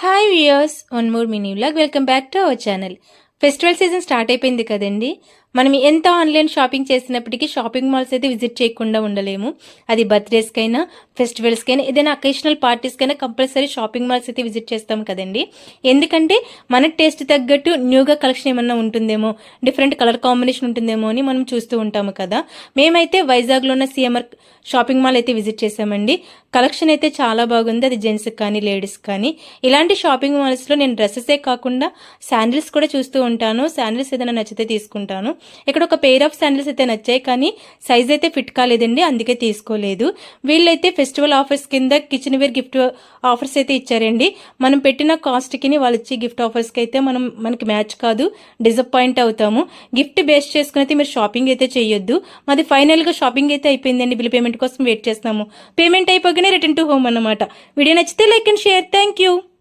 Hi viewers, one more mini vlog. Welcome back to our channel. Festival season start అయిపోయింది కదండి. మనం ఎంత online shopping చేసినప్పటికీ shopping malls అయితే విజిట్ చేయకుండా ఉండలేము. అది బర్త్డేస్కైనా, ఫెస్టివల్స్కైనా, ఏదైనా అకేషనల్ పార్టీస్కైనా కంపల్సరీ షాపింగ్ మాల్స్ అయితే విజిట్ చేస్తాం కదండి. ఎందుకంటే మన టేస్ట్ తగ్గట్టు న్యూగా కలెక్షన్ ఏమన్నా ఉంటుందేమో, డిఫరెంట్ కలర్ కాంబినేషన్ ఉంటుందేమో అని మనం చూస్తూ ఉంటాము కదా. మేమైతే వైజాగ్లో ఉన్న సిఎంఆర్ షాపింగ్ మాల్ అయితే విజిట్ చేసామండి. కలెక్షన్ అయితే చాలా బాగుంది. అది జెంట్స్కి కానీ లేడీస్కి కానీ. ఇలాంటి షాపింగ్ మాల్స్లో నేను డ్రెస్సెసే కాకుండా శాండిల్స్ కూడా చూస్తూ ఉంటాను. శాండిల్స్ ఏదైనా నచ్చితే తీసుకుంటాను. ఇక్కడ ఒక పెయిర్ ఆఫ్ శాండిల్స్ అయితే నచ్చాయి, కానీ సైజ్ అయితే ఫిట్ కాలేదండి, అందుకే తీసుకోలేదు. వీళ్ళైతే ఫెస్టివల్ ఆఫర్స్ కింద కిచెన్ వేర్ గిఫ్ట్ ఆఫర్స్ అయితే ఇచ్చారండి. మనం పెట్టిన కాస్ట్కి వాళ్ళు ఇచ్చే గిఫ్ట్ ఆఫర్స్కి అయితే మనకి మ్యాచ్ కాదు, డిసప్పాయింట్ అవుతాము. గిఫ్ట్ బేస్ చేసుకుని అయితే మీరు షాపింగ్ అయితే చేయొద్దు. మాది ఫైనల్గా షాపింగ్ అయితే అయిపోయిందండి. బిల్ పేమెంట్ కోసం వెయిట్ చేస్తాము. పేమెంట్ అయిపోగానే రిటర్న్ టు హోమ్ అన్నమాట. వీడియో నచ్చితే like and share. Thank you.